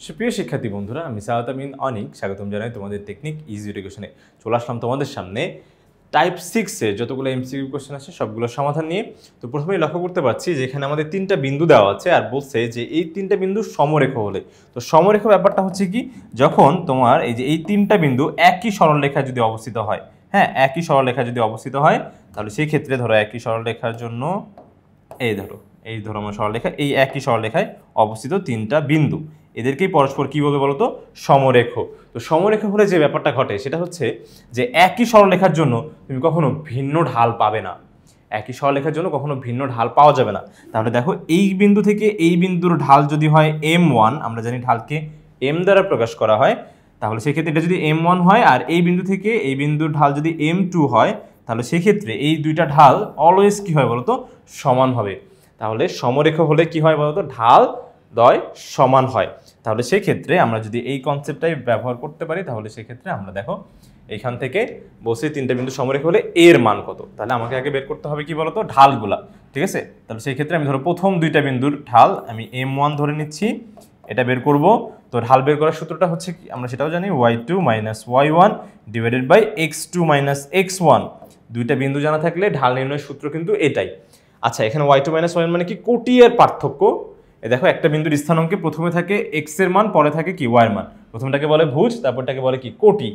সুপ্রিয় শিক্ষার্থী বন্ধুরা, আমি সাহাত আমিন অনিক স্বাগতম জানাই তোমাদের টেকনিক ইজি এডুকেশনে। চলে আসলাম তোমাদের সামনে টাইপ 6-এর যতগুলো এমসিকিউ কোশ্চেন আছে সবগুলোর সমাধান নিয়ে। তো প্রথমেই লক্ষ্য করতে পারছি যে এখানে আমাদের তিনটা বিন্দু দেওয়া আছে আর বলছে যে এই তিনটা বিন্দু সমরেখ হলে। তো সমরেখ ব্যাপারটা হচ্ছে কি, যখন তোমার এই যে এই তিনটা বিন্দু একই সরলরেখায় যদি অবস্থিত হয়, হ্যাঁ একই সরলরেখায় যদি অবস্থিত হয়, তাহলে সেই ক্ষেত্রে ধরো একই সরলরেখার জন্য এই ধরো আমার সরলরেখা, এই একই সরলরেখায় অবস্থিত তিনটা বিন্দু, এদেরকেই পরস্পর কি বলবে বলতো, সমরেখ। তো সমরেখ হলে যে ব্যাপারটা ঘটে সেটা হচ্ছে যে একই সরলরেখার জন্য তুমি কখনো ভিন্ন ঢাল পাবে না, একই সরলরেখার জন্য কখনো ভিন্ন ঢাল পাওয়া যাবে না। তাহলে দেখো এই বিন্দু থেকে এই বিন্দুর ঢাল যদি হয় m1, আমরা জানি ঢালকে m দ্বারা প্রকাশ করা হয়, তাহলে সেক্ষেত্রে এটা যদি m1 হয় আর এই বিন্দু থেকে এই বিন্দুর ঢাল যদি m2 হয়, তাহলে সেক্ষেত্রে এই দুইটা ঢাল অলওয়েজ কি হয় বলতো, সমান হবে। তাহলে সমরেখ হলে কি হয় বলতো, ঢাল দ্বয় সমান হয়। তাহলে সেই ক্ষেত্রে আমরা যদি এই কনসেপ্টটাই ব্যবহার করতে পারি, তাহলে সেক্ষেত্রে আমরা দেখো এইখান থেকে বসে তিনটা বিন্দু সমরেখ হলে এর মান কত, তাহলে আমাকে আগে বের করতে হবে কি বলতো, ঢালগুলা। ঠিক আছে, তাহলে সেই ক্ষেত্রে আমি ধরো প্রথম দুইটা বিন্দুর ঢাল আমি m1 ধরে নিচ্ছি, এটা বের করব। তো ঢাল বের করার সূত্রটা হচ্ছে কি, আমরা সেটাও জানি, y2 - y1 divided by x2 - x1। দুইটা বিন্দু জানা থাকলে ঢাল নির্ণয়ের সূত্র কিন্তু এটাই। আচ্ছা, এখানে y2 - y1 মানে কি, কোটি এর পার্থক্য। দেখো একটা বিন্দুর স্থানাঙ্কে প্রথমে থাকে x এর মান, পরে থাকে কি y এর মান। প্রথমটাকে বলে ভুজ, তারপরটাকে বলে কি কোটি।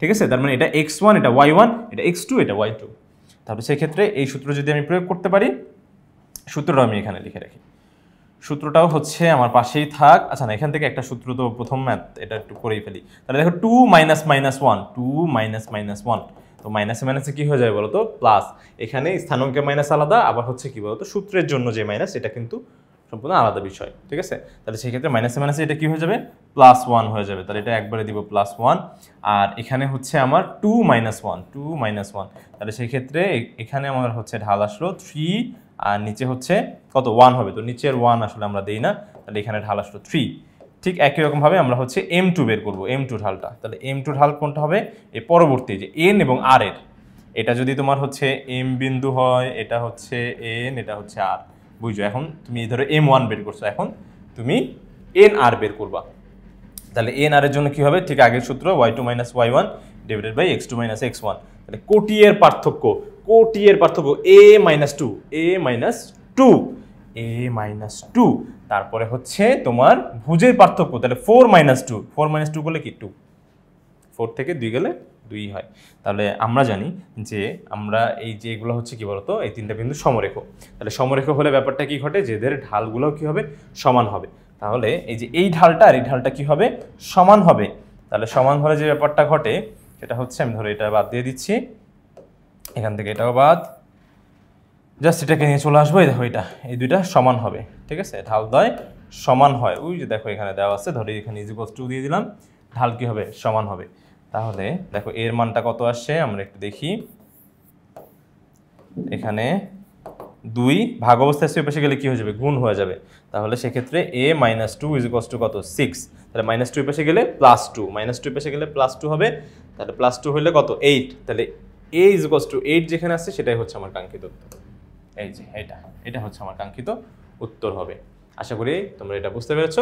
ঠিক আছে, তার মানে এটা x1, এটা y1, এটা x2, এটা y2। তাহলে সেই ক্ষেত্রে এই সূত্র যদি আমি প্রয়োগ করতে পারি, সূত্রটা আমি এখানে লিখে রাখি, সূত্রটাও হচ্ছে আমার পাশেই থাক। আচ্ছা না, এখান থেকে একটা সূত্র তো প্রথম ম্যাথ, এটা একটু করেই ফেলি। তাহলে দেখো 2 - -1, 2 - -1, তো মাইনাসে মাইনাসে কি হয়ে যাবে বলতো, প্লাস। এখানে স্থানাঙ্কের মাইনাস আলাদা, আবার হচ্ছে কি বলতো, সূত্রের জন্য যে মাইনাস, এটা কিন্তু সম্পূর্ণ আলাদা বিষয়। ঠিক আছে, তাহলে সেই ক্ষেত্রে মাইনাসে মাইনাসে এটা কি হয়ে যাবে, +1 হয়ে যাবে। তাহলে এটা একবারে দিব +1, আর এখানে হচ্ছে আমার 2 - 1, 2 - 1, তাহলে সেই ক্ষেত্রে এখানে আমার হচ্ছে ঢাল আসলো 3, আর নিচে হচ্ছে কত, 1 হবে। তো নিচের 1 আসলে আমরা দেই না, তাহলে এখানে ঢাল আসলো 3। ঠিক একই রকমভাবে আমরা হচ্ছে m2 বের করবো, m2 ঢালটা। তাহলে m2 ঢাল কোনটা হবে, এই পরবর্তী যে n এবং r এর, এটা যদি তোমার হচ্ছে m বিন্দু হয়, এটা হচ্ছে n, এটা হচ্ছে r, বুঝছো। এখন তুমি ধরো m1 বের করছো, এখন তুমি nr বের করবা। তাহলে nr এর জন্য কি হবে, ঠিক আগের সূত্র, y2 - y1 divided by x2 - x1। তাহলে কোটি এর পার্থক্য, কোটি এর পার্থক্য a - 2, a - 2, a - 2। তারপরে হচ্ছে তোমার ভুজের পার্থক্য, তাহলে 4 - 2, 4 - 2 করলে কি 2, 4 থেকে 2 গেলে 2 হয়। তাহলে আমরা জানি যে আমরা এই যে এগুলো হচ্ছে কি বলতো, এই তিনটা বিন্দু সমরেখ। তাহলে সমরেখ হলে ব্যাপারটা কি ঘটে, যে এদের ঢালগুলোও কি হবে, সমান হবে। তাহলে এই যে এই ঢালটা আর এই ঢালটা কি হবে, সমান হবে। তাহলে সমান হলে যে ব্যাপারটা ঘটে সেটা হচ্ছে, আমি ধরো এটা বাদ দিয়ে দিচ্ছি, এখান থেকে এটাও বাদ, জাস্ট এটাকে নিয়ে চলে আসবো। এই দেখো এটা, এই দুইটা সমান হবে। ঠিক আছে, ঢাল দ্বয় সমান হয়, ওই যে দেখো এখানে দেওয়া আছে, ধরো এখানে = দিয়ে দিলাম, ঢাল কি হবে, সমান হবে। তাহলে দেখো এর মানটা কত আসছে, আমরা একটু দেখি। এখানে 2 ভাগ অবস্থায় আসছে, পাশে গেলে কি হয়ে যাবে, গুণ হয়ে যাবে। তাহলে সেক্ষেত্রে a - 2 = কত, 6। তাহলে -2 পাশে গেলে +2, -2 পাশে গেলে +2 হবে। তাহলে +2 হলে কত, 8। তাহলে a = 8 যেখানে আসছে সেটাই হচ্ছে আমার কাঙ্ক্ষিত উত্তর। এই যে এটা হচ্ছে আমার কাঙ্ক্ষিত উত্তর হবে। আশা করি তোমরা এটা বুঝতে পেরেছো।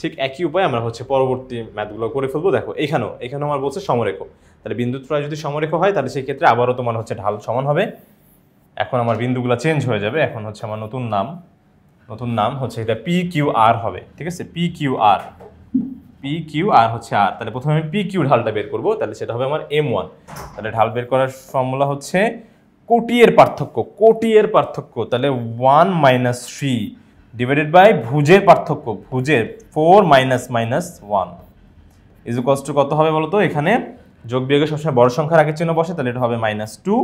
ঠিক একই উপায় আমরা হচ্ছে পরবর্তী ম্যাথগুলো করে ফেলবো। দেখো এখানেও আমার বলছে সমরেখ, তাহলে বিন্দুত্রয় যদি সমরেখ হয়, তাহলে সেই ক্ষেত্রে আবারও তোমার হচ্ছে ঢাল সমান হবে। এখন আমার বিন্দুগুলো চেঞ্জ হয়ে যাবে, এখন হচ্ছে আমার নতুন নাম হচ্ছে এটা PQR হবে। ঠিক আছে, PQR হচ্ছে r। তাহলে প্রথমে আমি PQ ঢালটা বের করবো, তাহলে সেটা হবে আমার m1। তাহলে ঢাল বের করার ফর্মুলা হচ্ছে কোটি এর পার্থক্য, তাহলে 1 - 3 ডিভাইডেড বাই ভুজের পার্থক্য, ভুজের 4 - -1 = কত হবে বলতো। এখানে যোগ বিয়োগে সবসময় বড় সংখ্যার আগের চিহ্ন বসে, তাহলে এটা হবে -2।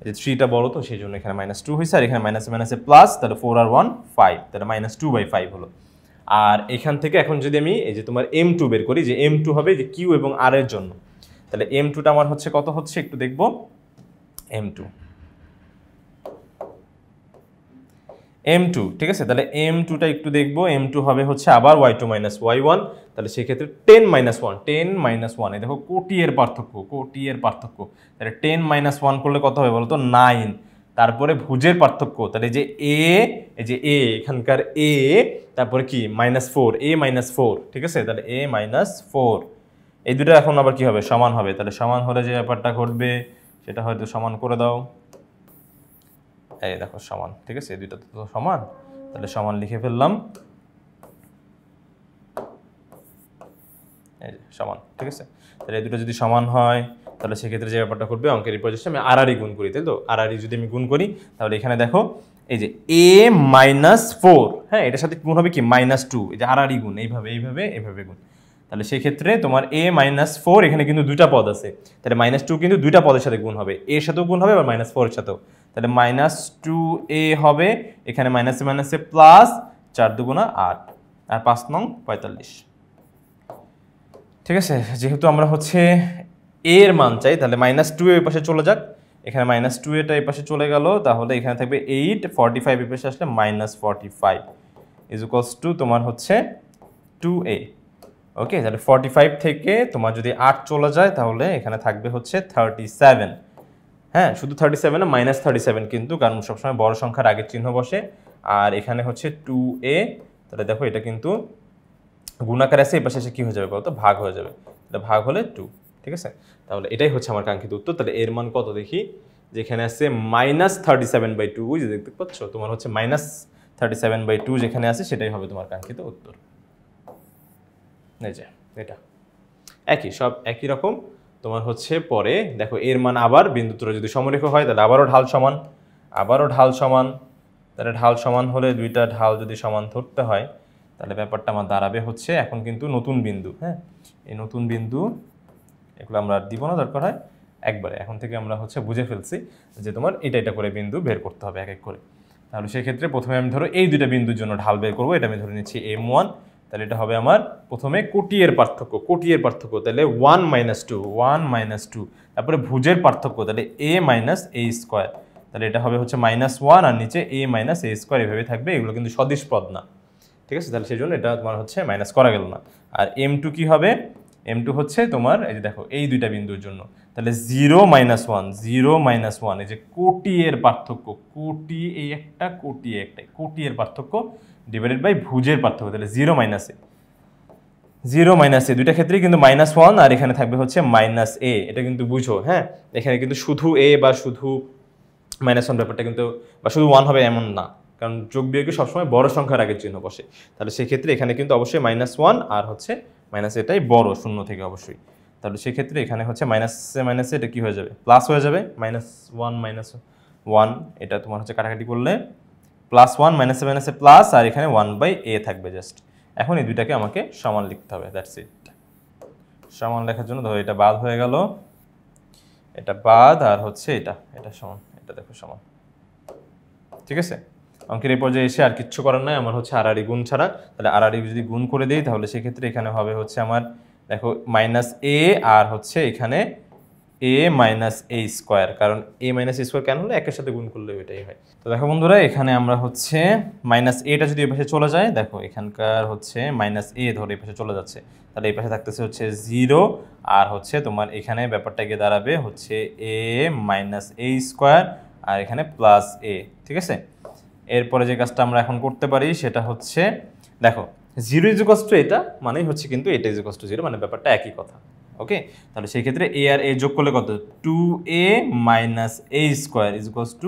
এই 3টা বড়, তো সেই জন্য এখানে -2 হয়েছে, আর এখানে মাইনাসে মাইনাসে প্লাস, তাহলে 4 আর 1 5, তাহলে -2/5 হলো। আর এখান থেকে এখন যদি আমি এই যে তোমার m2 বের করি, যে m2 হবে যে q এবং r এর জন্য, তাহলে m2টা আমার হচ্ছে কত হচ্ছে, একটু দেখবো। m2, ঠিক আছে, তাহলে m2টা একটু দেখবো। m2 হবে হচ্ছে আবার y2 - y1, তাহলে সেক্ষেত্রে 10 - 1, এই দেখো কোটি এর পার্থক্য, তাহলে 10 - 1 করলে কত হবে বলতো, 9। তারপরে ভুজের পার্থক্য, তাহলে যে এ, এই যে এ এখানকার এ, তারপরে কি -4, a -4, ঠিক আছে, তাহলে a -4 এই দুটো এখন আবার কি হবে, সমান হবে। তাহলে সমান হলে যে ব্যাপারটা ঘটবে সেটা হয়তো সমান করে দাও, এই দেখো সমান, ঠিক আছে, এই দুইটা তো সমান, তাহলে সমান লিখে ফেললাম, এই যে সমান, ঠিক আছে। তাহলে এই দুটো যদি সমান হয় তাহলে সেক্ষেত্রে যে ব্যাপারটা ঘটবে, অঙ্কের এই পর্যায়ে আমি আড়াআড়ি গুণ করি, তাই তো, আড়াআড়ি যদি আমি গুণ করি তাহলে এখানে দেখো এই যে a -4, হ্যাঁ, এটার সাথে গুণ হবে কি -2, এই যে আড়াআড়ি গুণ, এইভাবে এইভাবে এইভাবে গুণ। তাহলে সেই ক্ষেত্রে তোমার a -4, এখানে কিন্তু দুইটা পদ আছে, তাহলে -2 কিন্তু দুইটা পদের সাথে গুণ হবে, এর সাথেও গুণ হবে আবার -4 এর সাথেও, তাহলে -2a হবে, এখানে -a প্লাস 4 দুগুণা 8 আর 5 নং 45, ঠিক আছে। যেহেতু আমরা হচ্ছে a এর মান চাই, তাহলে -2 এর পাশে চলে যাক, এখানে -2 এটা এই পাশে চলে গেল, তাহলে এখানে থাকবে 8, 45 এর পাশে আসলে -45 ইজ ইকুয়ালস টু তোমার হচ্ছে 2a। ওকে, তাহলে 45 থেকে তোমার যদি 8 চলে যায় তাহলে এখানে থাকবে হচ্ছে 37, হ্যাঁ, শুধু 37 না, -37 কিন্তু, কারণ সবসময় বড় সংখ্যার আগের চিহ্ন বসে। আর এখানে হচ্ছে 2a, তাহলে দেখো এটা কিন্তু গুণাকার আছে, এই পাশে এসে কি হয়ে যাবে বলতো, ভাগ হয়ে যাবে, এটা ভাগ হলে 2, ঠিক আছে। তাহলে এটাই হচ্ছে আমার কাঙ্ক্ষিত উত্তর। তাহলে এর মান কত দেখি, যেখানে আছে -37/2, যে দেখতে পাচ্ছ তোমার হচ্ছে -37/2 যেখানে আছে সেটাই হবে তোমার কাঙ্ক্ষিত উত্তর। এই যে এটা একই, সব একই রকম তোমার হচ্ছে। পরে দেখো এর মান আবার বিন্দুত্বরা যদি সমরেখ হয় তাহলে আবারও ঢাল সমান, আবারও ঢাল সমান, তাহলে ঢাল সমান হলে দুইটা ঢাল যদি সমান ধরতে হয় তাহলে ব্যাপারটা আমার দাঁড়াবে হচ্ছে, এখন কিন্তু নতুন বিন্দু, হ্যাঁ, এই নতুন বিন্দু এগুলো আমরা দিব না, দরকার হয় একবারে এখন থেকে আমরা হচ্ছে বুঝে ফেলছি যে তোমার এটা এটা করে বিন্দু বের করতে হবে এক এক করে। তাহলে সেই ক্ষেত্রে প্রথমে আমি ধরো এই দুইটা বিন্দুর জন্য ঢাল বের করবো, এটা আমি ধরে নিচ্ছি m1, তাহলে এটা হবে আমার প্রথমে কোটিয়ের পার্থক্য, কোটিয়ের পার্থক্য, তাহলে 1 - 2, তারপরে ভুজের পার্থক্য, তাহলে a - a², তাহলে এটা হবে হচ্ছে -1 আর নিচে a - a² এভাবে থাকবে, এগুলো কিন্তু সদিশ পদ না, ঠিক আছে। তাহলে সেই জন্য এটা তোমার হচ্ছে মাইনাস করা গেল না। আর m2 কি হবে, m2 হচ্ছে তোমার এই যে দেখো এই দুইটা বিন্দুর জন্য, তাহলে 0 - 1, 0 - 1, এই যে কোটিয়ের পার্থক্য, কোটি এই একটা, কোটি একটাই, কোটিয়ের পার্থক্য ডিভাইডেড বাই ভুজের পার্থক্য, তাহলে 0 - a, 0 - a, দুইটা ক্ষেত্রেই কিন্তু -1 আর এখানে থাকবে হচ্ছে -a, এটা কিন্তু বুঝো, হ্যাঁ, এখানে কিন্তু শুধু a বা শুধু -1 ব্যাপারটা কিন্তু, বা শুধু 1 হবে এমন না, কারণ যোগ বিয়োগে সবসময় বড় সংখ্যার আগের চিহ্ন বসে। তাহলে সেক্ষেত্রে এখানে কিন্তু অবশ্যই -1 আর হচ্ছে এটাই বড় শূন্য থেকে অবশ্যই। তাহলে সেক্ষেত্রে এখানে হচ্ছে মাইনাসে এটা কি হয়ে যাবে, প্লাস হয়ে যাবে, -1 - 1, এটা তোমার হচ্ছে কাটাকাটি করলে +1 মাইনাসে প্লাস, আর এখানে 1/a থাকবে জাস্ট। এখন এই দুইটাকে আমাকে সমান লিখতে হবে, দ্যাটস ইট। সমান লেখার জন্য ধরো এটা বাদ হয়ে গেল, এটা বাদ, আর হচ্ছে এটা সমান, এটা দেখো সমান, ঠিক আছে। অঙ্কের এই পর্যায়ে এসে আর কিচ্ছু করার নাই, আমার হচ্ছে আড়াআড়ি গুণ ছাড়া। তাহলে আড়াআড়ি যদি গুণ করে দিই তাহলে সেক্ষেত্রে এখানে হবে হচ্ছে আমার দেখো -a আর হচ্ছে এখানে a - a², কারণ a - a² কেন হলো, একের সাথে গুণ করলে ওইটাই হয়। তো দেখো বন্ধুরা, এখানে আমরা হচ্ছে -aটা যদি এই পাশে চলে যায়, দেখো এখানকার হচ্ছে -a ধরে এই পাশে চলে যাচ্ছে, তাহলে এই পাশে থাকতেছে হচ্ছে 0, আর হচ্ছে তোমার এখানে ব্যাপারটা গিয়ে দাঁড়াবে হচ্ছে a - a², আর এখানে +a, ঠিক আছে। এরপরে যে কাজটা আমরা এখন করতে পারি সেটা হচ্ছে দেখো 0 = এটা মানেই হচ্ছে কিন্তু এটা = 0, মানে ব্যাপারটা একই কথা। ওকে, তাহলে সেই ক্ষেত্রে a আর a যোগ করলে কত, 2a - a² =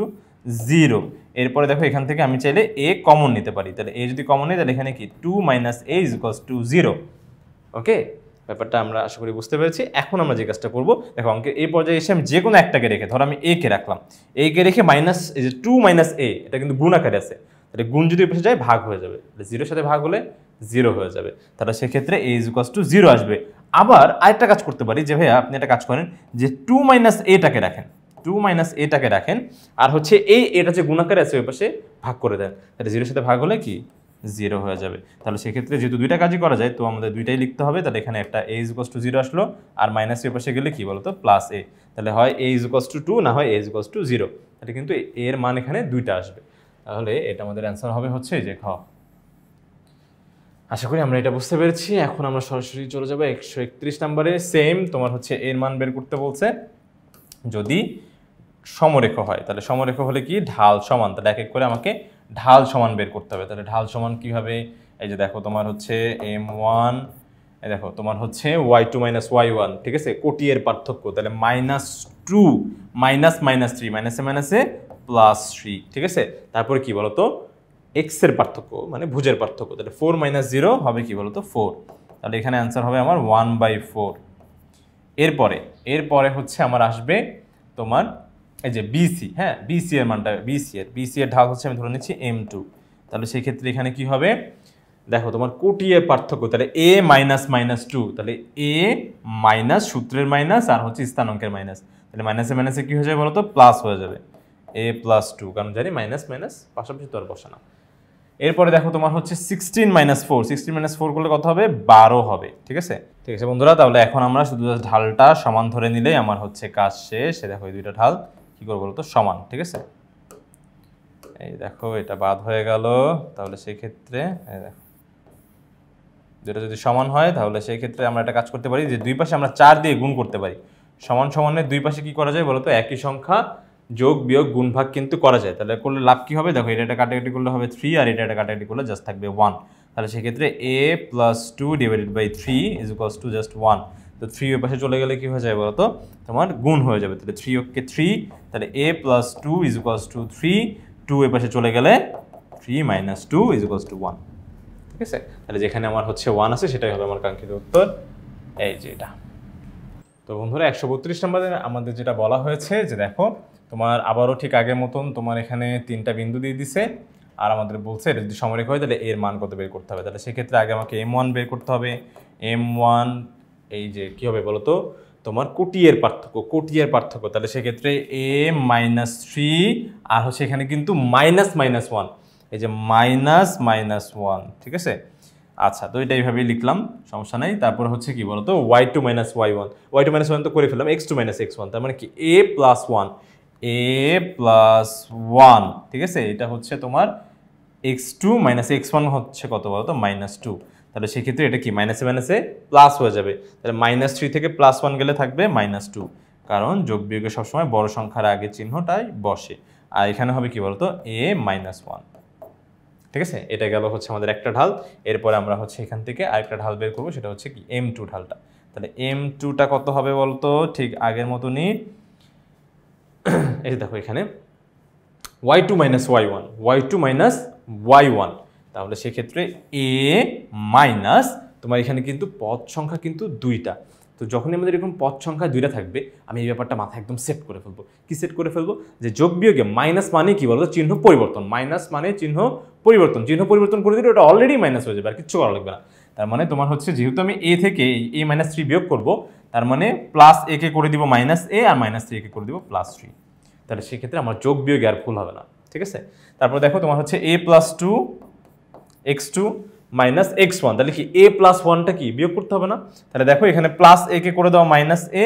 0। এরপরে দেখো এখান থেকে আমি চাইলে a কমন নিতে পারি, তাহলে a যদি কমন নিই তাহলে এখানে কি 2 - a = 0। ওকে, ব্যাপারটা আমরা আশা করি বুঝতে পেরেছি। এখন আমরা যে কাজটা করবো, দেখো অঙ্কের এই পর্যায়ে এসে আমি যে কোনো একটাকে রেখে, ধরো আমি a কে রাখলাম, a কে রেখে এই যে 2 - a, এটা কিন্তু গুণ আকারে আছে, তাহলে গুণ যদি পেছনে যায় ভাগ হয়ে যাবে, 0-এর সাথে ভাগ হলে 0 হয়ে যাবে, তাহলে সেক্ষেত্রে a = 0 আসবে। আবার আরেকটা কাজ করতে পারি যে ভাইয়া আপনি একটা কাজ করেন যে 2 - a-টাকে রাখেন, 2 - a-টাকে রাখেন, আর হচ্ছে এটা যে গুণ আকারে আছে ওই পাশে ভাগ করে দেন, তাহলে 0-এর সাথে ভাগ হলে কি 0 হয়ে যাবে। তাহলে সেক্ষেত্রে যেহেতু দুইটা কাজই করা যায় তো আমাদের দুইটাই লিখতে হবে, তাহলে এখানে একটা a = 0 আসলো, আর -এর পাশে গেলে কি বলতো +a, তাহলে হয় a = 2 না হয় a = 0, তাহলে কিন্তু এর মান এখানে দুইটা আসবে। তাহলে এটা আমাদের অ্যান্সার হবে হচ্ছে যে খ। আশা করি আমরা এটা বুঝতে পেরেছি। এখন আমরা সরাসরি চলে যাবো 131 নম্বরে। সেম তোমার হচ্ছে এর মান বের করতে বলছে, যদি সমরেখ হয়, তাহলে সমরেখ হলে কি ঢাল সমান, তাহলে এক এক করে আমাকে ঢাল সমান বের করতে হবে। তাহলে ঢাল সমান কিভাবে, এই যে দেখো তোমার হচ্ছে m1, এই দেখো তোমার হচ্ছে y2 মাইনাস y1, ঠিক আছে, কোটি এর পার্থক্য, তাহলে -2 মাইনাস -3 মাইনাসে মাইনাসে +3, ঠিক আছে। তারপরে কি বলতো x এর পার্থক্য মানে ভুজের পার্থক্য, তাহলে 4 - 0 হবে কি বলতো 4, তাহলে এখানে অ্যান্সার হবে আমার 1/4। এরপরে হচ্ছে আমার আসবে তোমার এই যে বিসি, হ্যাঁ বিসি এর মানটা, বিসি এর ঢাল হচ্ছে আমি ধরে নিচ্ছি m2, তাহলে সেই ক্ষেত্রে এখানে কি হবে দেখো তোমার কোটি এর পার্থক্য, তাহলে a -2, তাহলে a মাইনাস সূত্রের মাইনাস আর হচ্ছে স্থানাঙ্কের মাইনাস, তাহলে মাইনাসে মাইনাসে কি হয়ে যাবে বলতো প্লাস হয়ে যাবে a + 2, কারণ জানি মাইনাস মাইনাস পাশাপাশি তো আর বসে না। এরপরে দেখো তোমার হচ্ছে 16 - 4, 16 - 4 করলে কত হবে 12 হবে, ঠিক আছে। ঠিক আছে বন্ধুরা, তাহলে এখন আমরা শুধু ঢালটা সমান ধরে নিলেই আমার হচ্ছে কাজ শেষ। দেখো এই দুইটা ঢাল কি করবো বলতো সমান, ঠিক আছে। এই দেখো এটা বাদ হয়ে গেল, তাহলে সেই ক্ষেত্রে এই দেখো দুটো যদি সমান হয় তাহলে সেই ক্ষেত্রে আমরা একটা কাজ করতে পারি যে দুই পাশে আমরা 4 দিয়ে গুণ করতে পারি। সমান সমানের দুই পাশে কি করা যায় বলতো একই সংখ্যা যোগ বিয়োগ গুণ ভাগ কিন্তু করা যায়, তাহলে করলে লাভ কি হবে দেখো, এটা কাটাকাটি করলে হবে 3 আর এটা কাটাকাটি করলে জাস্ট থাকবে 1, তাহলে সেই ক্ষেত্রে a + 2 / 3 = জাস্ট 1, তো 3 ওই পাশে চলে গেলে কি হয়ে যাবে বলতো তোমার গুণ হয়ে যাবে, তাহলে 3 ওকে 3, তাহলে a + 2 = 3, 2 ওই পাশে চলে গেলে 3 - 2 = 1, ঠিক আছে। তাহলে যেখানে আমার হচ্ছে 1 আছে সেটাই হবে আমার কাঙ্ক্ষিত উত্তর, এই যে এটা। তো বন্ধুরা 132 নম্বরে আমাদের যেটা বলা হয়েছে যে দেখো তোমার আবারও ঠিক আগের মতন তোমার এখানে 3টা বিন্দু দিয়ে দিছে, আর আমাদের বলছে এটা যদি সমরেখ হয় তাহলে এর মান কত বের করতে হবে, তাহলে সেক্ষেত্রে আগে আমাকে m1 বের করতে হবে। m1 এই যে কি হবে বলো তো তোমার কোটি এর পার্থক্য, তাহলে সেক্ষেত্রে a - 3 আর হচ্ছে এখানে কিন্তু -1, এই যে -1, ঠিক আছে। আচ্ছা, তো এটা এইভাবেই লিখলাম, সমস্যা নাই। তারপর হচ্ছে কি বলতো y2 - y1 তো করে ফেললাম, x2 - x1, তার মানে কি a + 1, ঠিক আছে। এটা হচ্ছে তোমার x2 - x1 হচ্ছে কত বলতো -2, তাহলে সেক্ষেত্রে এটা কি মাইনাসে মাইনাসে প্লাস হয়ে যাবে, তাহলে -3 থেকে +1 গেলে থাকবে -2, কারণ যোগ বিয়োগে সবসময় বড় সংখ্যার আগে চিহ্নটাই বসে। আর এখানে হবে কি বলতো a - 1, ঠিক আছে। এটা গেল হচ্ছে আমাদের একটা ঢাল। এরপরে আমরা হচ্ছে এখান থেকে আরেকটা ঢাল বের করবো, সেটা হচ্ছে কি m2 ঢালটা। তাহলে m2টা কত হবে বলতো ঠিক আগের মতনই, এই দেখো এখানে y2 - y1, তাহলে সেক্ষেত্রে a মাইনাস তোমার এখানে কিন্তু পদ সংখ্যা কিন্তু 2টা, তো যখনই আমাদের এরকম পদ সংখ্যা 2টা থাকবে আমি এই ব্যাপারটা মাথায় একদম সেট করে ফেলবো। কি সেট করে ফেলবো যে যোগ বিয়োগে মাইনাস মানে কি বলতো চিহ্ন পরিবর্তন, মাইনাস মানে চিহ্ন পরিবর্তন করে দিলে ওটা অলরেডি মাইনাস হয়ে যাবে, আর কিচ্ছু করা লাগবে না। তার মানে তোমার হচ্ছে যেহেতু আমি a থেকে a - 3 বিয়োগ করবো, তার মানে +a কে করে দিব -a আর -3 কে করে দিব +3, তাহলে সেক্ষেত্রে আমার যোগ বিয়োগে আর ভুল হবে না, ঠিক আছে। তারপর দেখো তোমার হচ্ছে a + 2 x2 - x1, তাহলে কি a + 1টা কি বিয়োগ করতে হবে না, তাহলে দেখো এখানে +a কে করে দাও -a,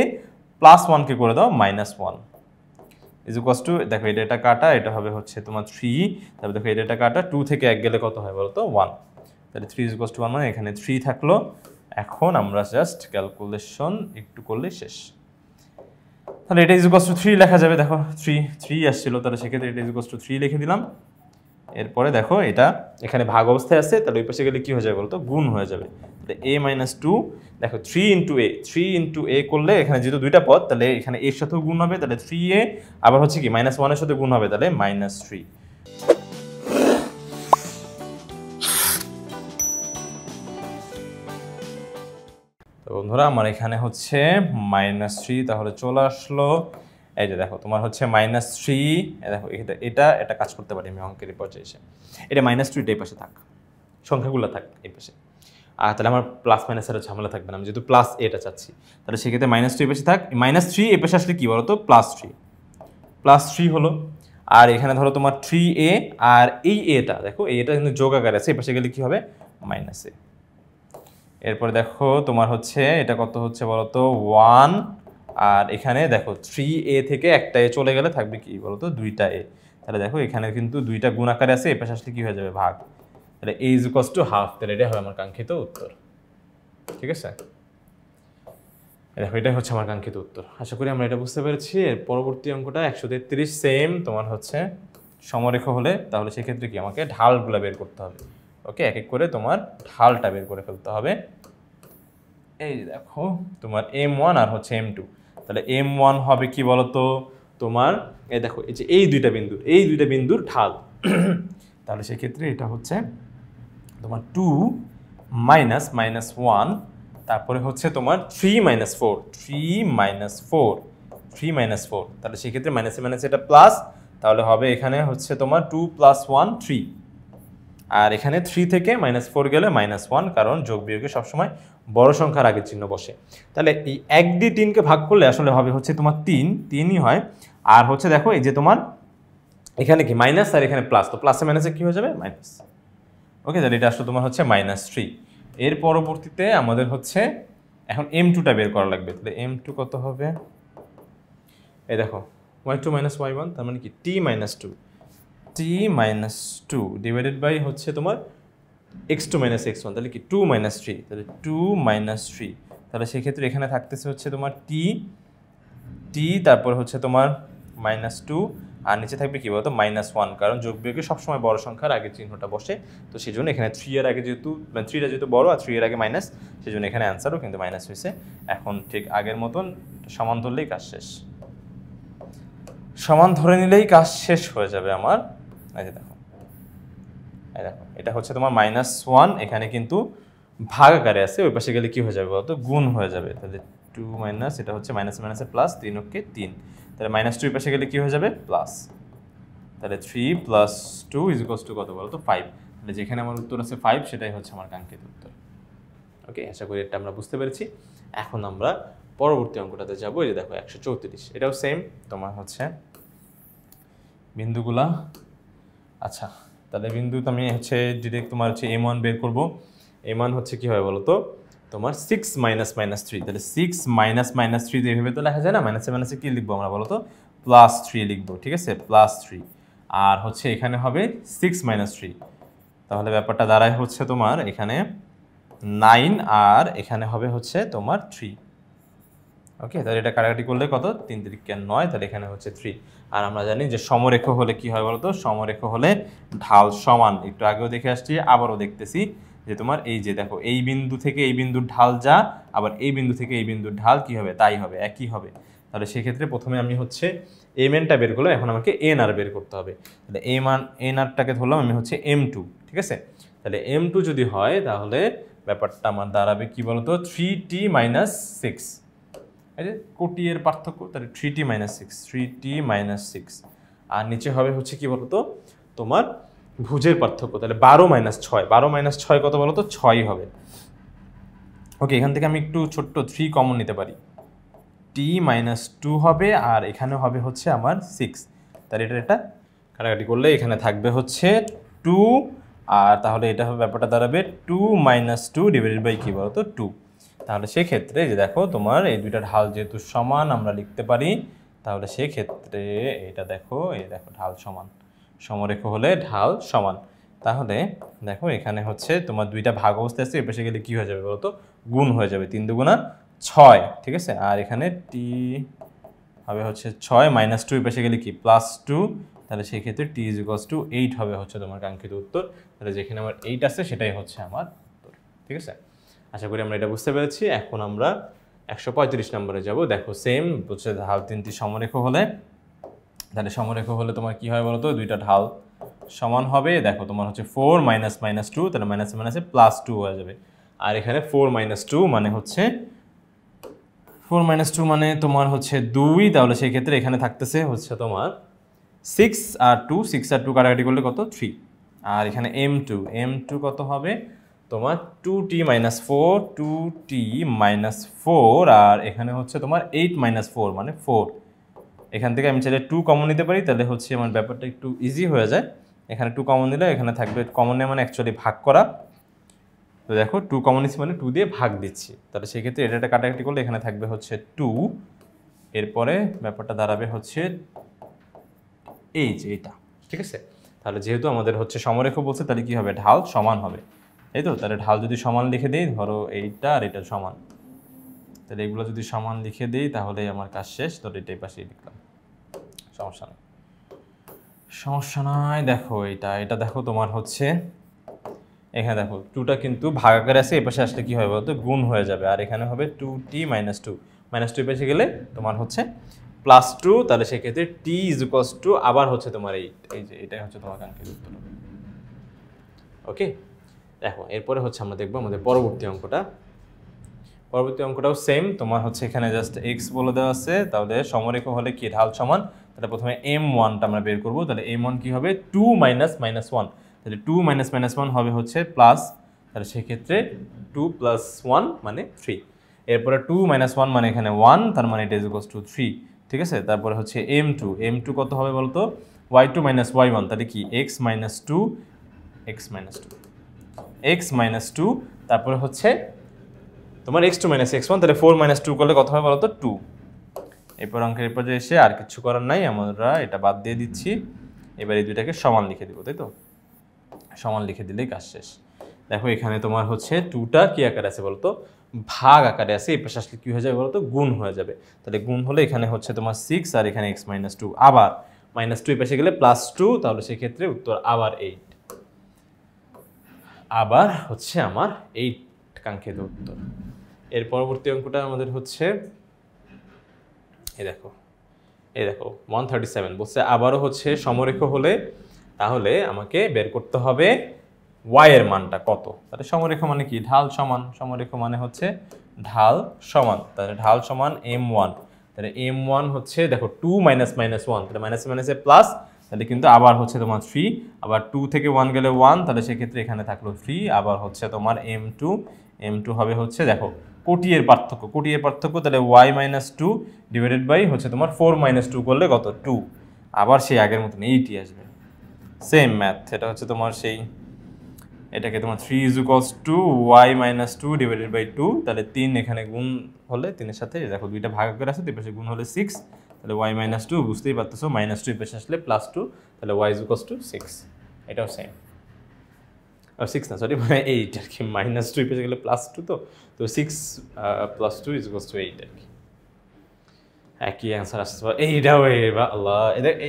+1 কে করে দাও -1 = দেখো এটা কাটা, এটা হবে হচ্ছে তোমার 3, তারপর দেখো এটা কাটা 2 থেকে 1 গেলে কত হয় বলতো 1, তাহলে 3 = 1, মানে এখানে 3 থাকলো। এখন আমরা জাস্ট ক্যালকুলেশন একটু করলে শেষ, তাহলে এটা = 3 লেখা যাবে, দেখো 3 আসছিল, তাহলে সেক্ষেত্রে এটা = 3 লিখে দিলাম। এরপরে দেখো এটা এখানে ভাগ অবস্থায় আছে, তাহলে ওই পাশে গেলে কি হয়ে যাবে বলতো গুণ হয়ে যাবে, তাহলে a - 2, দেখো 3 × a করলে এখানে যেহেতু 2টা পদ, তাহলে এখানে এর সাথেও গুণ হবে, তাহলে 3a, আবার হচ্ছে কি -1 এর সাথে গুণ হবে, তাহলে -3। তো বন্ধুরা আমার এখানে হচ্ছে -3, তাহলে চলে আসলো। এই যে দেখো তোমার হচ্ছে -3, দেখো এটা কাজ করতে পারি আমি অঙ্কের পর্যায়ে এসে, এটা -2 এই পাশে থাক, সংখ্যাগুলো থাক এই পাশে, আর তাহলে আমার প্লাস মাইনাসের ঝামেলা থাকবে না, আমি যেহেতু +a চাচ্ছি, তাহলে সেক্ষেত্রে -2 এই পাশে থাক, -3 এই পাশে আসলে কি বলো তো +3 হলো। আর এখানে ধরো তোমার 3a, আর এই এটা দেখো এটা কিন্তু যোগ আকারে আছে, এই পাশে গেলে কি হবে -a। এরপরে দেখো তোমার হচ্ছে এটা কত হচ্ছে বলতো 1, আর এখানে দেখো 3a থেকে একটা a চলে গেলে থাকবে কি বলতো 2টা a, তাহলে দেখো এখানে কিন্তু 2টা গুণ আকারে আছে, এই পাশে আসলে কি হয়ে যাবে ভাগ, তাহলে a = ½ তাহলে এটা হবে আমার কাঙ্ক্ষিত উত্তর, ঠিক আছে। দেখো এটাই হচ্ছে আমার কাঙ্ক্ষিত উত্তর। আশা করি আমরা এটা বুঝতে পেরেছি। এর পরবর্তী অঙ্কটা 133 সেম তোমার হচ্ছে সমরেখ হলে তাহলে সেক্ষেত্রে কি আমাকে ঢালগুলো বের করতে হবে। ওকে, এক এক করে তোমার ঢালটা বের করে ফেলতে হবে। এই দেখো তোমার M1 আর হচ্ছে M2, তাহলে M1 হবে কি বলতো তোমার, এই দেখো এই যে এই দুইটা বিন্দুর ঢাল তাহলে সেক্ষেত্রে এটা হচ্ছে তোমার 2 মাইনাস মাইনাস 1, তারপরে হচ্ছে তোমার 3 মাইনাস 4, 3 মাইনাস 4, তাহলে সেক্ষেত্রে মাইনাসে মাইনাসে এটা প্লাস, তাহলে হবে এখানে হচ্ছে তোমার 2 প্লাস 1 3, আর এখানে 3 থেকে -4 গেলে -1, কারণ যোগ বিয়োগে সবসময় বড় সংখ্যার আগের চিহ্ন বসে। তাহলে এই 1 দিয়ে 3কে ভাগ করলে আসলে হবে হচ্ছে তোমার 3ই হয়, আর হচ্ছে দেখো এই যে তোমার এখানে কি মাইনাস আর এখানে প্লাস, তো প্লাসে মাইনাসে কি হয়ে যাবে মাইনাস। ওকে, তাহলে এটা আসলে তোমার হচ্ছে -3। এর পরবর্তীতে আমাদের হচ্ছে এখন M2টা বের করা লাগবে। তাহলে M2 কত হবে, এই দেখো y2 - y1, তার মানে কি t - 2 ডিভাইডেড বাই হচ্ছে তোমার x2 - x1, তাহলে কি 2 - 3, তাহলে 2 - 3, তাহলে সেক্ষেত্রে এখানে থাকতেছে হচ্ছে তোমার t, তারপর হচ্ছে তোমার -2, আর নিচে থাকবে কি বলতো -1, কারণ যোগ বিয়োগে সবসময় বড় সংখ্যার আগে চিহ্নটা বসে, তো সেই জন্য এখানে 3 এর আগে যেহেতু 3টা যেহেতু বড় আর 3 এর আগে মাইনাস, সেই জন্য এখানে অ্যান্সারও কিন্তু মাইনাস হয়েছে। এখন ঠিক আগের মতন সমান ধরলেই কাজ শেষ, সমান ধরে নিলেই কাজ শেষ হয়ে যাবে আমার। এই যে দেখো, এটা হচ্ছে তোমার -1, এখানে কিন্তু ভাগ আকারে আছে, ওই পাশে গেলে কি হয়ে যাবে বলতো গুণ হয়ে যাবে। তাহলে 2 মাইনাস, এটা হচ্ছে মাইনাসে মাইনাসে প্লাস, 3 ওকে 3, তাহলে -2 ওই পাশে গেলে কি হয়ে যাবে প্লাস, তাহলে 3 + 2 = কত বলতো 5, তাহলে যেখানে আমার উত্তর আছে 5 সেটাই হচ্ছে আমার কাঙ্ক্ষিত উত্তর। ওকে, আশা করি এটা আমরা বুঝতে পেরেছি। এখন আমরা পরবর্তী অঙ্কটাতে যাবো। এই যে দেখো 134, এটাও সেম তোমার হচ্ছে বিন্দুগুলা। আচ্ছা, তাহলে বিন্দু আমি হচ্ছে ডিরেক্ট তোমার হচ্ছে M1 বের করব। M1 হচ্ছে কি হয় বলো তো তোমার 6 - -3, তাহলে 6 - -3 এইভাবে তো লেখা যায় না, মাইনাসে মাইনাসে কি লিখবো আমরা বলো তো +3 লিখবো, ঠিক আছে +3, আর হচ্ছে এখানে হবে 6 - 3, তাহলে ব্যাপারটা দাঁড়ায় হচ্ছে তোমার এখানে 9, আর এখানে হবে হচ্ছে তোমার 3। ওকে, তাহলে এটা কাটাকাটি করলে কত, 3 × 3 = 9, তাহলে এখানে হচ্ছে 3। আর আমরা জানি যে সমরেখ হলে কি হয় বলতো, সমরেখ হলে ঢাল সমান, একটু আগেও দেখে আসছি আবারও দেখতেছি যে তোমার এই যে দেখো এই বিন্দু থেকে এই বিন্দুর ঢাল যা, আবার এই বিন্দু থেকে এই বিন্দুর ঢাল কি হবে তাই হবে, একই হবে। তাহলে সেক্ষেত্রে প্রথমে আমি হচ্ছে mnটা বের করলাম, এখন আমাকে nr বের করতে হবে। তাহলে nrটাকে ধরলাম আমি হচ্ছে M2, ঠিক আছে। তাহলে M2 যদি হয় তাহলে ব্যাপারটা আমার দাঁড়াবে কি বলতো 3t - 6, এই যে কোটি এর পার্থক্য, তাহলে 3t - 6, 3t - 6, আর নিচে হবে হচ্ছে কি বলতো তোমার ভুজের পার্থক্য, তাহলে 12 - 6, 12 - 6 কত বলতো 6 হবে। ওকে, এখান থেকে আমি একটু ছোট্ট 3 কমন নিতে পারি, t - 2 হবে, আর এখানে হবে হচ্ছে আমার 6, তাহলে এটা কাটাকাটি করলে এখানে থাকবে হচ্ছে 2, আর তাহলে এটা হবে ব্যাপারটা দাঁড়াবে 2 - 2 ডিভাইডেড বাই কি বলতো 2। তাহলে সেক্ষেত্রে যে দেখো তোমার এই দুইটা ঢাল যেহেতু সমান আমরা লিখতে পারি, তাহলে সেক্ষেত্রে এটা দেখো এই দেখো ঢাল সমান, সমরেখ হলে ঢাল সমান, তাহলে দেখো এখানে হচ্ছে তোমার দুইটা ভাগ অবস্থায় আছে, এর পাশে গেলে কি হয়ে যাবে বলতো গুণ হয়ে যাবে, 3 × 2 = 6, ঠিক আছে। আর এখানে t হবে হচ্ছে 6 - 2 এর পাশে গেলে কি +2, তাহলে সেই ক্ষেত্রে t = 8 হবে হচ্ছে তোমার কাঙ্ক্ষিত উত্তর। তাহলে যেখানে আমার 8 আছে সেটাই হচ্ছে আমার উত্তর, ঠিক আছে। আশা করি আমরা এটা বুঝতে পেরেছি। এখন আমরা 135 নম্বরে যাব। দেখো সেম হচ্ছে ঢাল 3টি সমরেখ হলে, তাহলে সমরেখ হলে তোমার কি হয় বলতো দুইটা ঢাল সমান হবে। দেখো তোমার হচ্ছে 4 - -2, তাহলে মাইনাসে মাইনাসে +2 হয়ে যাবে, আর এখানে 4 - 2 মানে হচ্ছে 4 - 2 মানে তোমার হচ্ছে 2, তাহলে সেই ক্ষেত্রে এখানে থাকতেছে হচ্ছে তোমার 6 আর 2 কাটাকাটি করলে কত 3, আর এখানে M2 কত হবে তোমার 2t - 4, 2t - 4, আর এখানে হচ্ছে তোমার 8 - 4 মানে 4। এখান থেকে আমি চাইলে 2 কমন নিতে পারি, তাহলে হচ্ছে আমার ব্যাপারটা একটু ইজি হয়ে যায়। এখানে 2 কমন নিলে এখানে থাকবে কমন নেওয়া মানে অ্যাকচুয়ালি ভাগ করা, তো দেখো 2 কমন নিচ্ছি মানে 2 দিয়ে ভাগ দিচ্ছি, তাহলে সেক্ষেত্রে এটা কাটাকাটি করলে এখানে থাকবে হচ্ছে 2, এরপরে ব্যাপারটা দাঁড়াবে হচ্ছে এই যে এটা, ঠিক আছে। তাহলে যেহেতু আমাদের হচ্ছে সমরেখ বলছে, তাহলে কি হবে ঢাল সমান হবে, এই তো। তাহলে ঢাল যদি সমান লিখে দিই, ধরো এইটা আর এটা সমান, তাহলে এগুলো যদি সমান লিখে দিই তাহলে আমার কাজ শেষ। তো এটাই পাশেই লিখলাম, সমস্যা নেই, সমস্যা নয়। দেখো এটা দেখো তোমার হচ্ছে এখানে দেখো 2টা কিন্তু ভাগাকারে আছে, এই পাশে আসলে কি হবে বলতো গুণ হয়ে যাবে, আর এখানে হবে 2t - 2 -2 পাশে গেলে তোমার হচ্ছে +2, তাহলে সেক্ষেত্রে t = আবার হচ্ছে তোমার 8। এই যে এটাই হচ্ছে তোমার কাঙ্ক্ষিত উত্তর। ওকে, দেখো এরপরে হচ্ছে আমরা দেখবো আমাদের পরবর্তী অঙ্কটা। পরবর্তী অঙ্কটাও সেম, তোমার হচ্ছে এখানে জাস্ট x বলে দেওয়া আছে, তাহলে সমরেখ হলে কি ঢাল সমান, তাহলে প্রথমে m1টা আমরা বের করব। তাহলে m1 কি হবে 2 - -1, তাহলে 2 - -1 হবে হচ্ছে প্লাস, তাহলে সেক্ষেত্রে 2 + 1 মানে 3। এরপরে 2 - 1 মানে এখানে 1, তার মানে এটা = 3, ঠিক আছে। তারপরে হচ্ছে m2 কত হবে বলতো y2 - y1, তাহলে কি x - 2, তারপরে হচ্ছে তোমার x2 - x1, তাহলে 4 - 2 করলে কত হবে বলতো 2। এরপর অঙ্কের এরপর যে এসে আর কিছু করার নাই, আমরা এটা বাদ দিয়ে দিচ্ছি। এবার এই দুইটাকে সমান লিখে দিব, তাই তো, সমান লিখে দিলেই কাজ শেষ। দেখো এখানে তোমার হচ্ছে 2টা কি আকারে আছে বলতো ভাগ আকারে আছে, এই পাশে আসলে কি হয়ে যাবে বলতো গুণ হয়ে যাবে। তাহলে গুণ হলে এখানে হচ্ছে তোমার 6 আর এখানে x - 2, আবার -2 এই পাশে গেলে +2, তাহলে সেক্ষেত্রে উত্তর আবার 8। আবার হচ্ছে আমার 8 কাঙ্ক্ষিত উত্তর। এর পরবর্তী অঙ্কটা আমাদের হচ্ছে এই দেখো 137 বলছে আবারও হচ্ছে সমরেখ হলে তাহলে আমাকে বের করতে হবে y এর মানটা কত। তাহলে সমরেখ মানে কি ঢাল সমান, সমরেখ মানে হচ্ছে ঢাল সমান, তাহলে ঢাল সমান m1, তাহলে m1 হচ্ছে দেখো 2 - -1, তাহলে মাইনাসে মাইনাসে প্লাস, তাহলে কিন্তু আবার হচ্ছে তোমার 3, আবার 2 থেকে 1 গেলে 1, তাহলে সেক্ষেত্রে এখানে থাকলো 3, আবার হচ্ছে তোমার m2 হবে হচ্ছে দেখো কোটিয়ের পার্থক্য, তাহলে y - 2 ডিভাইডেড বাই হচ্ছে তোমার 4 - 2 করলে কত 2, আবার সেই আগের মতন 8ই আসবে, সেম ম্যাথ। এটা হচ্ছে তোমার সেই এটাকে তোমার 3 = y - 2 ডিভাইডেড বাই 2, তাহলে 3 এখানে গুণ হলে 3 এর সাথে দেখো দুইটা ভাগ করে আছে, দুই পাশে গুণ হলে 6, তাহলে y - 2 বুঝতেই পারতেছো -2 এর পাশে আসলে +2, তাহলে y = 6। এটাও সেম, আর 6 না সরি মানে 8 আর কি, -2 এর পাশে গেলে +2, তো 6 + 2 = 8 আর কি। একই অ্যান্সার আসছে এইটাও আল্লাহ,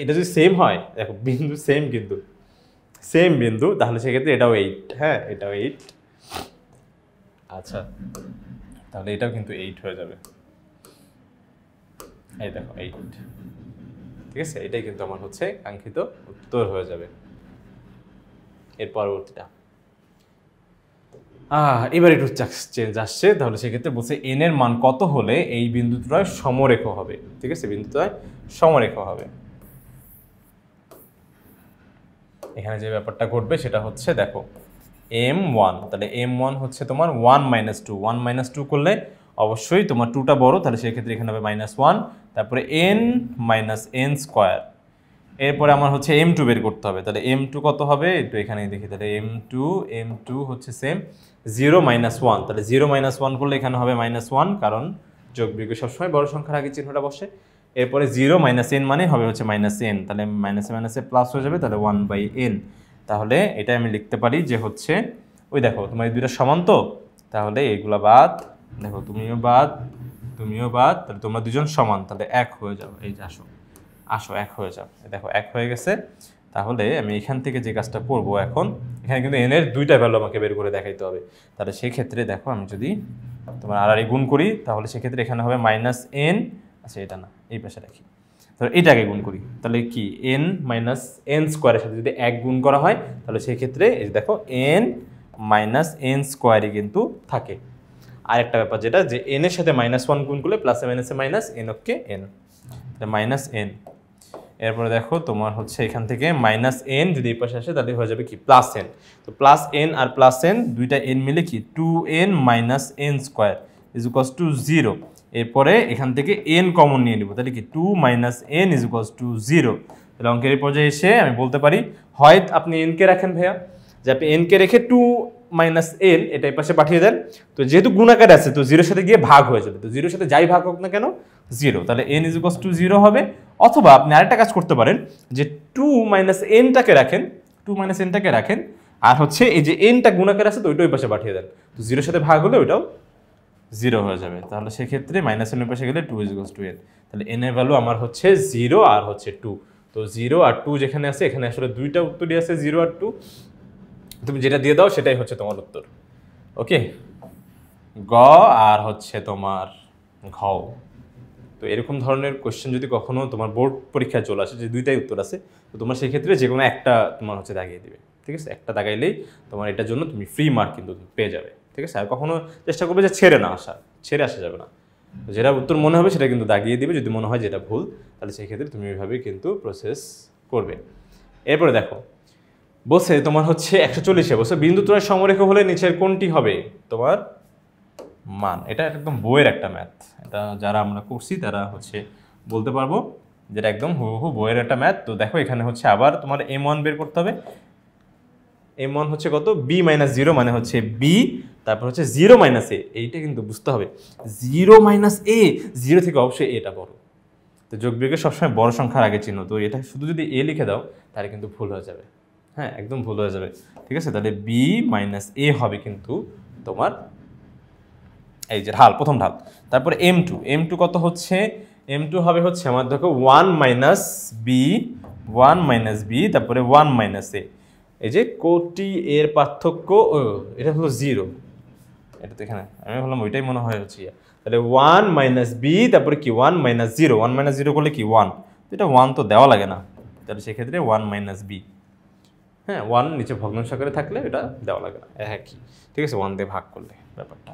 এটা যদি সেম হয় দেখো বিন্দু সেম, কিন্তু সেম বিন্দু, তাহলে সেক্ষেত্রে এটাও 8, হ্যাঁ এটাও 8। আচ্ছা তাহলে এটাও কিন্তু 8 হয়ে যাবে, এই দেখো 8, ঠিক আছে, এটাই কিন্তু আমার হচ্ছে কাঙ্ক্ষিত উত্তর হয়ে যাবে। এর পরবর্তীটা এবার একটু চেঞ্জ আসছে, তাহলে সেক্ষেত্রে বলছে n এর মান কত হলে এই বিন্দুদ্বয় সমরেখ হবে, ঠিক আছে, বিন্দুদ্বয় সমরেখ হবে। এখানে যে ব্যাপারটা ঘটবে সেটা হচ্ছে দেখো m1, তাহলে m1 হচ্ছে তোমার 1 - 2, 1 - 2 করলে অবশ্যই তোমার 2টা বড়, তাহলে সেক্ষেত্রে এখানে হবে -1, তারপরে n - n², এরপরে আমার হচ্ছে m2 বের করতে হবে, তাহলে m2 কত হবে একটু এখানেই দেখি, তাহলে m2 হচ্ছে সেম 0 - 1, তাহলে 0 - 1 করলে এখানে হবে -1, কারণ যোগ বিয়োগে সবসময় বড় সংখ্যার আগে চিহ্নটা বসে। এরপরে 0 - n মানে হবে হচ্ছে -n, তাহলে মাইনাসে মাইনাসে প্লাস হয়ে যাবে, তাহলে 1/n। তাহলে এটা আমি লিখতে পারি যে হচ্ছে ওই দেখো তোমার এই দুইটা সমান, তো তাহলে এইগুলা বাদ, দেখো তুমিও বাদ, তাহলে তোমরা দুজন সমান, তাহলে 1 হয়ে যাও। এই যে আসো 1 হয়ে যাও, দেখো 1 হয়ে গেছে। তাহলে আমি এখান থেকে যে কাজটা করব এখন, এখানে কিন্তু n এর দুইটা ভ্যালু আমাকে বের করে দেখাইতে হবে, তাহলে সেই ক্ষেত্রে দেখো আমি যদি তোমার আর গুণ করি, তাহলে সেক্ষেত্রে এখানে হবে -n, আচ্ছা এটা না এই পাশে রাখি, তাহলে এটাকে গুণ করি, তাহলে কি n - n² এর সাথে যদি 1 গুণ করা হয়, তাহলে সেই ক্ষেত্রে এই দেখো n - n² কিন্তু থাকে। আর একটা ব্যাপার যেটা যে n এর সাথে -1 গুণ করলে প্লাসে মাইনাসে মাইনাস, n ওকে n, তাহলে -n। এরপরে দেখো তোমার হচ্ছে এখান থেকে -n যদি এই পাশে আসে তাহলে হয়ে যাবে কি +n, তো +n আর +n দুইটা n মিলে কি 2n - n² = 0। এরপরে এখান থেকে n কমন নিয়ে নিব, তাহলে কি 2 - n = 0। তাহলে অঙ্কের এই পর্যায়ে এসে আমি বলতে পারি হয় আপনি n কে রাখেন ভাইয়া, যে আপনি n কে রেখে 2 - n এটা এই পাশে পাঠিয়ে দেন, তো যেহেতু গুণাকার আছে তো 0 সাথে গিয়ে ভাগ হয়ে যাবে, তো 0 সাথে যাই ভাগ হোক না কেন 0, তাহলে n = 0 হবে। অথবা আপনি আরেকটা কাজ করতে পারেন যে 2 - n-টাকে রাখেন, 2 - n-টাকে আর হচ্ছে এই যে n-টা গুণাকার আছে তো ওইটা ওই পাশে পাঠিয়ে দেন, তো 0 সাথে ভাগ হলে ওইটাও 0 হয়ে যাবে। তাহলে সেক্ষেত্রে মাইনাসের পাশে গেলে 2 = n। তাহলে n এর ভ্যালু আমার হচ্ছে 0 আর হচ্ছে 2। তো 0 আর 2 যেখানে আছে এখানে আসলে দুইটা উত্তরই আছে, 0 আর 2। তুমি যেটা দিয়ে দাও সেটাই হচ্ছে তোমার উত্তর। ওকে, গ আর হচ্ছে তোমার ঘ। তো এরকম ধরনের কোশ্চেন যদি কখনো তোমার বোর্ড পরীক্ষায় চলে আসে যে দুইটাই উত্তর আছে, তো তোমার সেই ক্ষেত্রে যে কোনো একটা তোমার হচ্ছে দাগিয়ে দিবে, ঠিক আছে? একটা দাগাইলেই তোমার এটার জন্য তুমি ফ্রি মার্ক কিন্তু পেয়ে যাবে, ঠিক আছে? আর কখনো চেষ্টা করবে যে ছেড়ে আসা যাবে না। তো যেটা উত্তর মনে হবে সেটা কিন্তু দাগিয়ে দিবে, যদি মনে হয় যেটা ভুল তাহলে সেই ক্ষেত্রে তুমি ওইভাবেই কিন্তু প্রসেস করবে। এরপরে দেখো বলছে তোমার হচ্ছে 140-এ বলছে বিন্দুত্রয় সমরেখ হলে নিচের কোনটি হবে তোমার মান। এটা একদম বইয়ের একটা ম্যাথ, এটা যারা আমরা করছি তারা হচ্ছে বলতে পারবো, যেটা একদম হুবহু বইয়ের একটা ম্যাথ। তো দেখো এখানে হচ্ছে আবার তোমার m1 বের করতে হবে। m1 হচ্ছে কত, b-0 মানে হচ্ছে b, তারপর হচ্ছে 0 - a। এইটা কিন্তু বুঝতে হবে, 0 - a, 0 থেকে অবশ্যই এটা বড়। তো যোগ বিয়োগে সবসময় বড় সংখ্যার আগে চিহ্ন, তো এটা শুধু যদি a লিখে দাও তাহলে কিন্তু ভুল হয়ে যাবে। হ্যাঁ, একদম ভুল হয়ে যাবে, ঠিক আছে? তাহলে b-a হবে কিন্তু তোমার এই যে ঢাল, প্রথম ঢাল। তারপরে m2 কত হচ্ছে, m2 হবে হচ্ছে আমার দেখো 1 - b, 1 - b, তারপরে 1 - a। এই যে কোটি এর পার্থক্য, এটা হলো 0, এটা তো এখানে আমি বললাম ওইটাই মনে হয় হচ্ছে। তাহলে 1 - b, তারপরে কি 1 - 0, 1 - 0 করলে কি 1, এটা 1 তো দেওয়া লাগে না, তাহলে সেক্ষেত্রে 1 - b। হ্যাঁ, 1 নিচে ভগ্নাংশ আকারে থাকলে এটা দেওয়া লাগে না, হ্যাঁ কি, ঠিক আছে? 1 দিয়ে ভাগ করলে ব্যাপারটা।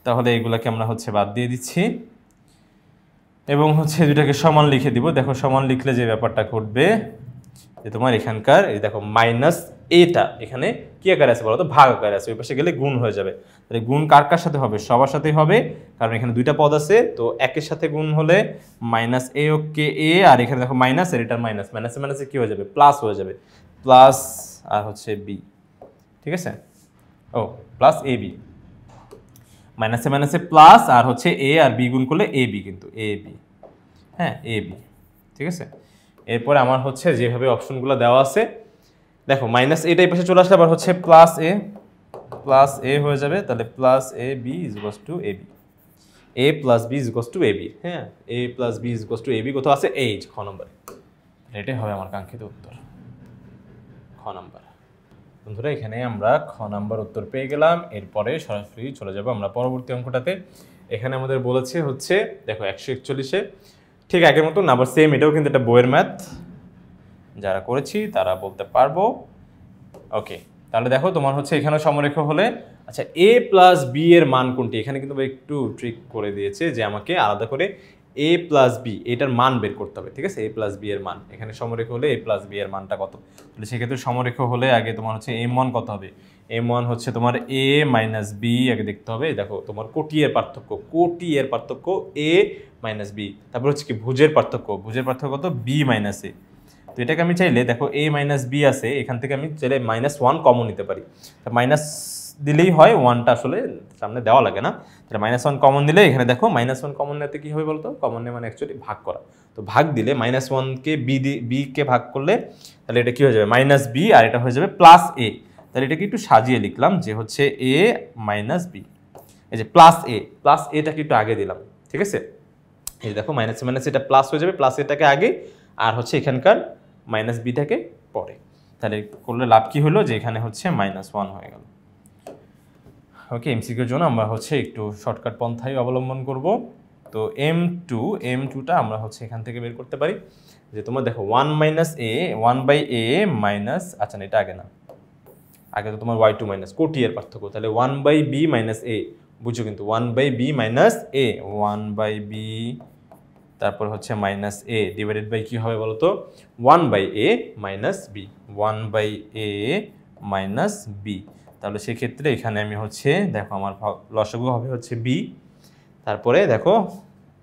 তাহলে এইগুলাকে আমরা হচ্ছে বাদ দিয়ে দিচ্ছি এবং হচ্ছে দুটাকে সমান লিখে দিব। দেখো সমান লিখলে যে ব্যাপারটা ঘটবে যে তোমার এখানকার এই দেখো মাইনাস এটা এখানে কি আকারে আছে বলো তো, ভাগ আকারে আছে, ওই পাশে গেলে গুণ হয়ে যাবে। তাহলে গুণ কার কার সাথে হবে, সবার সাথেই হবে, কারণ এখানে দুইটা পদ আছে। তো একের সাথে গুণ হলে মাইনাস a ওকে a, আর এখানে দেখো মাইনাস আর এটার মাইনাস, মাইনাসে কি হয়ে যাবে, প্লাস হয়ে যাবে, প্লাস আর হচ্ছে b, ঠিক আছে? ও প্লাস ab, মাইনাসে প্লাস আর হচ্ছে a আর b গুণ করলে ab, কিন্তু ab, হ্যাঁ ab, ঠিক আছে? এরপরে আমার হচ্ছে যেভাবে অপশনগুলো দেওয়া আছে দেখো মাইনাস এটাই পাশে চলে আসলে আবার হচ্ছে প্লাস a হয়ে যাবে। তাহলে plus a b = ab, a + b = ab, হ্যাঁ a + b = ab কোথাও আছে এই খ নম্বরে, এটাই হবে আমার কাঙ্ক্ষিত উত্তর, খ নম্বর। বন্ধুরা এখানে আমরা খ নাম্বার উত্তর পেয়ে গেলাম। এরপরে সরাসরি চলে যাব আমরা পরবর্তী অঙ্কটাতে। এখানে আমাদের বলেছে হচ্ছে দেখো 141-এ ঠিক আগের মতো আবার সেম, এটাও কিন্তু একটা বইয়ের ম্যাথ, যারা করেছি তারা বলতে পারবো। ওকে, তাহলে দেখো তোমার হচ্ছে এখানে সমরেখ হলে আচ্ছা a + b এর মান কোনটি, এখানে কিন্তু একটু ট্রিক করে দিয়েছে যে আমাকে আলাদা করে a + b এটার মান বের করতে হবে, ঠিক আছে? a + b এর মান, এখানে সমরেখ হলে a + b এর মানটা কত, তাহলে সেক্ষেত্রে সমরেখ হলে আগে তোমার হচ্ছে m1 কত হবে, m1 হচ্ছে তোমার a - b আগে দেখতে হবে। দেখো তোমার কোটি এর পার্থক্য a - b, তারপর হচ্ছে কি ভুজের পার্থক্য কত b - a। তো এটাকে আমি চাইলে দেখো a - b আছে, এখান থেকে আমি চাইলে -1 কমন নিতে পারি। মাইনাস দিলেই হয়, 1টা আসলে সামনে দেওয়া লাগে না। তাহলে -1 কমন দিলে এখানে দেখো -1 কমন নিতে কি হবে বলতো, কমন নেই মানে অ্যাকচুয়ালি ভাগ করা। তো ভাগ দিলে -1 কে b কে ভাগ করলে তাহলে এটা কি হয়ে যাবে -b, আর এটা হয়ে যাবে +a। তাহলে এটাকে একটু সাজিয়ে লিখলাম যে হচ্ছে a - b, এই যে +a টাকে একটু আগে দিলাম, ঠিক আছে? এই দেখো মাইনাসে এটা প্লাস হয়ে যাবে, প্লাস এটাকে আগে আর হচ্ছে এখানকার -bটাকে পরে। তাহলে করলে লাভ কি হলো যে এখানে হচ্ছে -1 হয়ে গেল। ওকে, এমসিকিউর জন্য আমরা হচ্ছে একটু শর্টকাট পন্থাই অবলম্বন করব। তো m2টা আমরা হচ্ছে এখান থেকে বের করতে পারি যে তোমার দেখো 1/a মাইনাস, আচ্ছা না এটা আগে না, আগে তো তোমার y2 মাইনাস কোটি এর পার্থক্য, তাহলে 1/b - a, বুঝছো কিন্তু 1/b - a, 1/b তারপর হচ্ছে -a ডিভাইডেড বাই কি হবে বলতো 1/a - b, 1/a - b। তাহলে সেক্ষেত্রে এখানে আমি হচ্ছে দেখো আমার লসাগু হবে হচ্ছে b, তারপরে দেখো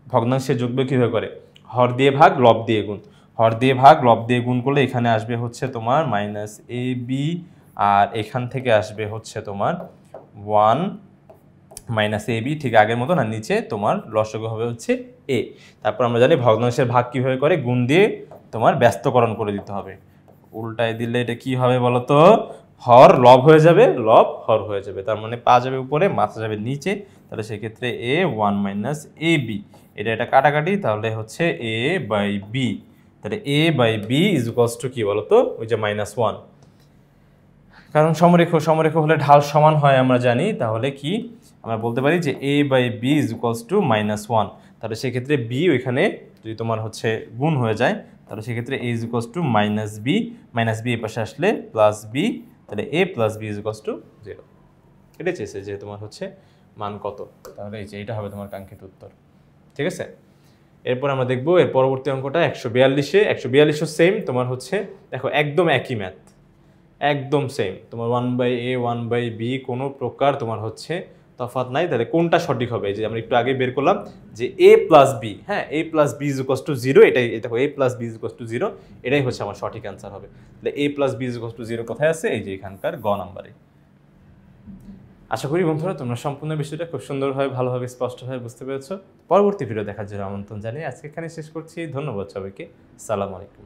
ভগ্নাংশের যোগবিয়োগ কীভাবে করে, হর দিয়ে ভাগ লব দিয়ে গুণ, হর দিয়ে ভাগ লব দিয়ে গুণ করলে এখানে আসবে হচ্ছে তোমার -ab, আর এখান থেকে আসবে হচ্ছে তোমার 1 - ab, ঠিক আগের মতো না, নিচে তোমার লসাগু হবে হচ্ছে a। তারপর আমরা জানি ভগ্নাংশের ভাগ কীভাবে করে, গুণ দিয়ে তোমার ব্যস্তকরণ করে দিতে হবে। উল্টায় দিলে এটা কি হবে বলতো, হর লব হয়ে যাবে, লব হর হয়ে যাবে, তার মানে পা যাবে উপরে মাথা যাবে নিচে, তাহলে সেক্ষেত্রে এ 1 মাইনাস এ বি, এটা কাটাকাটি, তাহলে হচ্ছে এ বাই বি। তাহলে a by b is equals to কি বলতো, ওই যে -1, কারণ সমরেখ হলে ঢাল সমান হয় আমরা জানি। তাহলে কি আমরা বলতে পারি যে a by b is equals to -1। তাহলে সেক্ষেত্রে বি ওইখানে যদি তোমার হচ্ছে গুণ হয়ে যায়, তাহলে সেক্ষেত্রে a is equals to -b, -b এর পাশে আসলে +b, তাহলে a plus B is equals to 0। এটা চেয়েছে যে তোমার হচ্ছে মান কত, তাহলে এই যে এটা হবে তোমার কাঙ্ক্ষিত উত্তর। ঠিক আছে, এরপর আমরা দেখবো এর পরবর্তী অঙ্কটা 142-এ। 142ও সেম তোমার হচ্ছে, দেখো একদম একই ম্যাথ, একদম সেম তোমার 1/a 1/b, কোনো প্রকার তোমার হচ্ছে তফাৎ নাই। তাহলে কোনটা সঠিক হবে, যে আমরা একটু আগে বের করলাম যে a প্লাস বি, হ্যাঁ a plus B is equals to 0, এটাই দেখো a plus B is equals to 0, এটাই হচ্ছে আমার সঠিক অ্যান্সার হবে। তাহলে a plus B is equals to 0 কোথায় আছে, এই যে এখানকার গ নাম্বারে। আশা করি বন্ধুরা তোমরা সম্পূর্ণ বিষয়টা খুব সুন্দরভাবে ভালোভাবে স্পষ্টভাবে বুঝতে পেরেছো। পরবর্তী ভিডিও দেখার জন্য আমন্ত্রণ জানিয়ে আজকে এখানে শেষ করছি। ধন্যবাদ সবাইকে, আসসালামু আলাইকুম।